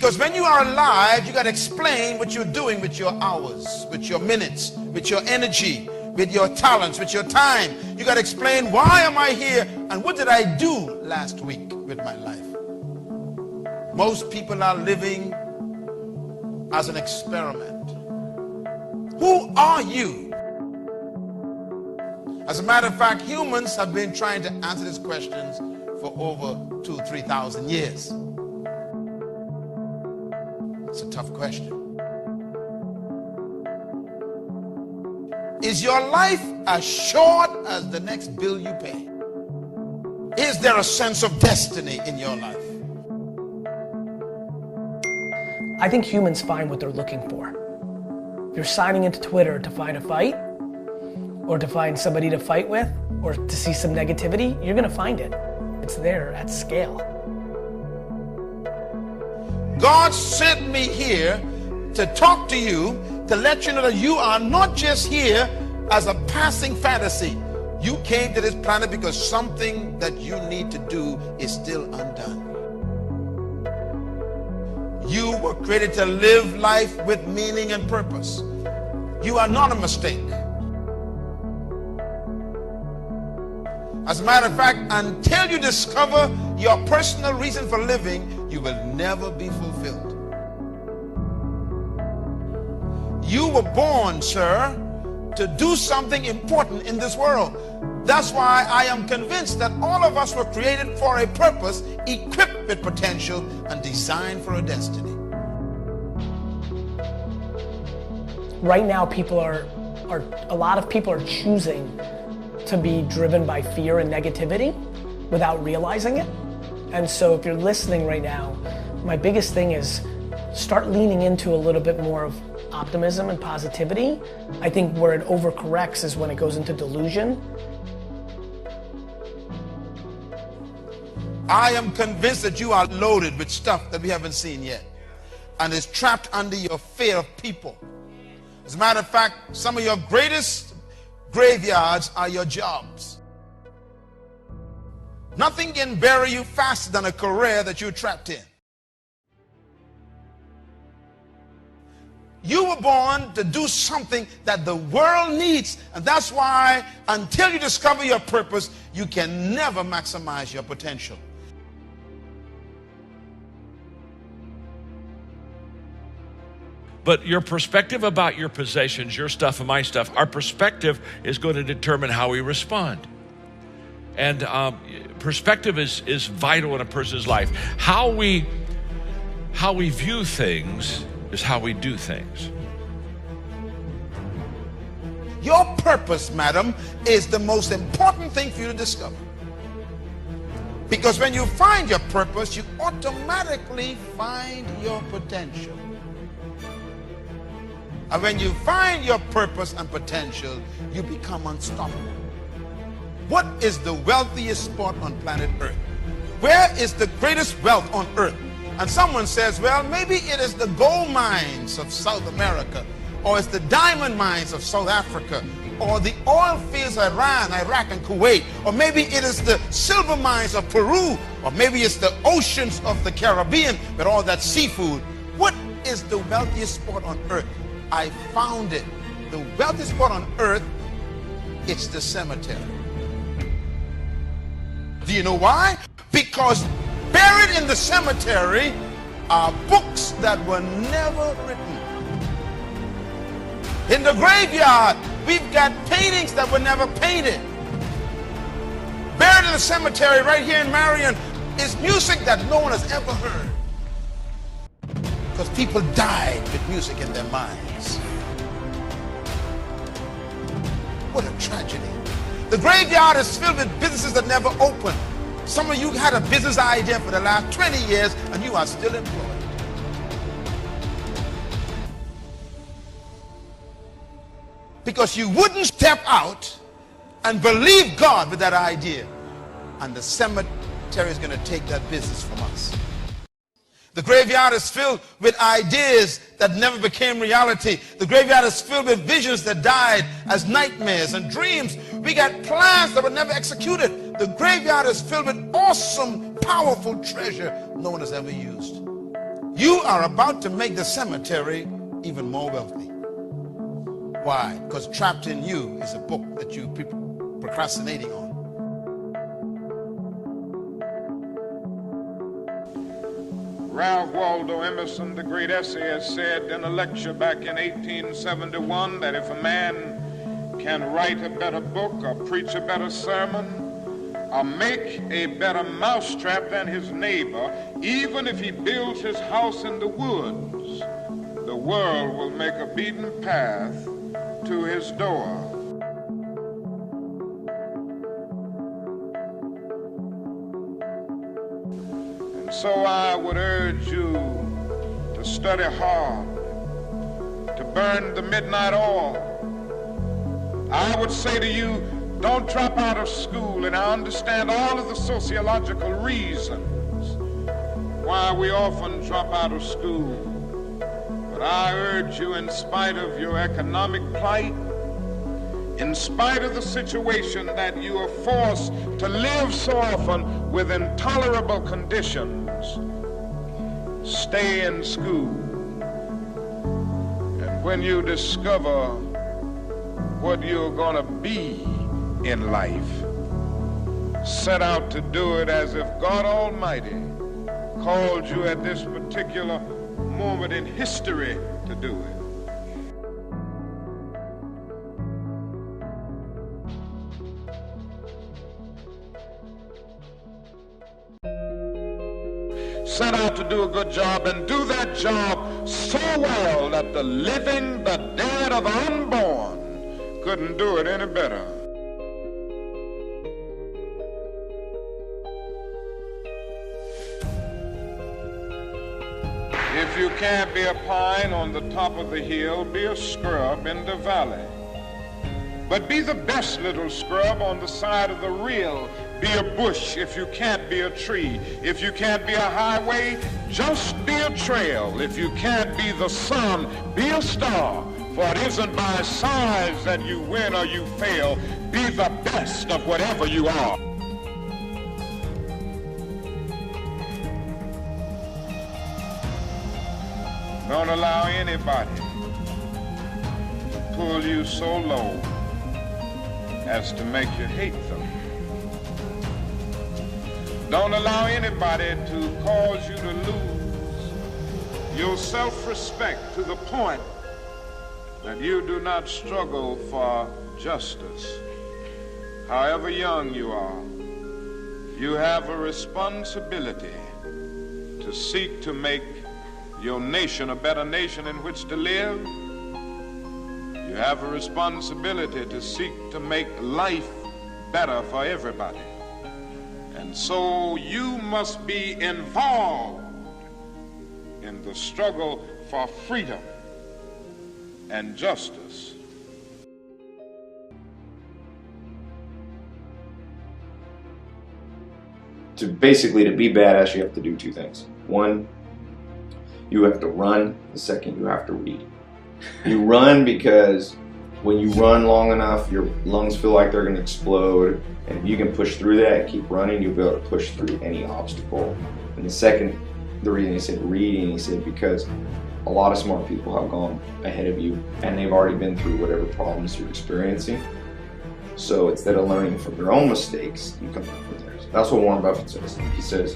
Because when you are alive, you got to explain what you're doing with your hours, with your minutes, with your energy, with your talents, with your time. You got to explain, why am I here and what did I do last week with my life? Most people are living as an experiment. Who are you? As a matter of fact, humans have been trying to answer these questions for over 2,000-3,000 years. It's a tough question. Is your life as short as the next bill you pay? Is there a sense of destiny in your life? I think humans find what they're looking for. If you're signing into Twitter to find a fight, or to find somebody to fight with, or to see some negativity, you're gonna find it. It's there at scale. God sent me here to talk to you, to let you know that you are not just here as a passing fantasy. You came to this planet because something that you need to do is still undone. You were created to live life with meaning and purpose. You are not a mistake. As a matter of fact, until you discover your personal reason for living, you will never be fulfilled. You were born, sir, to do something important in this world. That's why I am convinced that all of us were created for a purpose, equipped with potential, and designed for a destiny. Right now, a lot of people are choosing to be driven by fear and negativity without realizing it. And so if you're listening right now, my biggest thing is start leaning into a little bit more of optimism and positivity. I think where it overcorrects is when it goes into delusion. I am convinced that you are loaded with stuff that we haven't seen yet, and is trapped under your fear of people. As a matter of fact, some of your greatest graveyards are your jobs. Nothing can bury you faster than a career that you're trapped in. You were born to do something that the world needs, and that's why until you discover your purpose, you can never maximize your potential. But your perspective about your possessions, your stuff and my stuff, our perspective is going to determine how we respond. And perspective is vital in a person's life. How we view things is how we do things. Your purpose, madam, is the most important thing for you to discover. Because when you find your purpose, you automatically find your potential. And when you find your purpose and potential, you become unstoppable. What is the wealthiest spot on planet Earth? Where is the greatest wealth on earth? And someone says, well, maybe it is the gold mines of South America, or it's the diamond mines of South Africa, or the oil fields of Iran, Iraq, and Kuwait, or maybe it is the silver mines of Peru, or maybe it's the oceans of the Caribbean with all that seafood. What is the wealthiest spot on earth? I found it. The wealthiest spot on earth, it's the cemetery. Do you know why? Because buried in the cemetery are books that were never written. In the graveyard, we've got paintings that were never painted. Buried in the cemetery right here in Marion is music that no one has ever heard. Because people died with music in their minds. What a tragedy. The graveyard is filled with businesses that never opened. Some of you had a business idea for the last 20 years and you are still employed. Because you wouldn't step out and believe God with that idea. And the cemetery is going to take that business from us. The graveyard is filled with ideas that never became reality. The graveyard is filled with visions that died as nightmares and dreams. We got plans that were never executed. The graveyard is filled with awesome, powerful treasure no one has ever used. You are about to make the cemetery even more wealthy. Why? Because trapped in you is a book that you people procrastinating on. Ralph Waldo Emerson, the great essayist, said in a lecture back in 1871 that if a man can write a better book or preach a better sermon or make a better mousetrap than his neighbor, even if he builds his house in the woods, the world will make a beaten path to his door. And so I would urge you to study hard, to burn the midnight oil. I would say to you, don't drop out of school, and I understand all of the sociological reasons why we often drop out of school. But I urge you, in spite of your economic plight, in spite of the situation that you are forced to live so often with intolerable conditions, stay in school. And when you discover what you're going to be in life, set out to do it as if God Almighty called you at this particular moment in history to do it. Set out to do a good job, and do that job so well that the living, the dead, or the unborn couldn't do it any better. If you can't be a pine on the top of the hill, be a scrub in the valley. But be the best little scrub on the side of the rill. Be a bush if you can't be a tree. If you can't be a highway, just be a trail. If you can't be the sun, be a star. For it isn't by size that you win or you fail. Be the best of whatever you are. Don't allow anybody to pull you so low as to make you hate them. Don't allow anybody to cause you to lose your self-respect to the point that you do not struggle for justice. However young you are, you have a responsibility to seek to make your nation a better nation in which to live. You have a responsibility to seek to make life better for everybody. And so you must be involved in the struggle for freedom and justice. To be badass, you have to do two things. One, you have to run. The second, you have to read. You run because when you run long enough, your lungs feel like they're going to explode. And if you can push through that, keep running, you'll be able to push through any obstacle. And the second, the reason he said reading, he said because a lot of smart people have gone ahead of you and they've already been through whatever problems you're experiencing. So instead of learning from your own mistakes, you can learn from theirs. That's what Warren Buffett says. He says,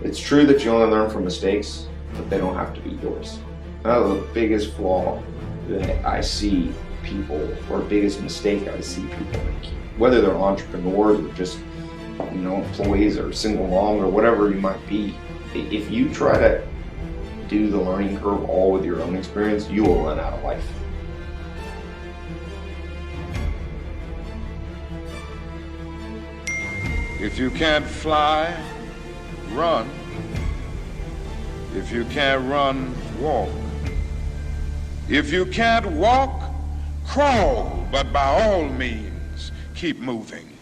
it's true that you only learn from mistakes, but they don't have to be yours. That's the biggest flaw that I see people, or biggest mistake I see people make. Whether they're entrepreneurs or just, employees or single mom or whatever you might be, if you try to do the learning curve all with your own experience, you will run out of life. If you can't fly, run. If you can't run, walk. If you can't walk, crawl, but by all means, keep moving.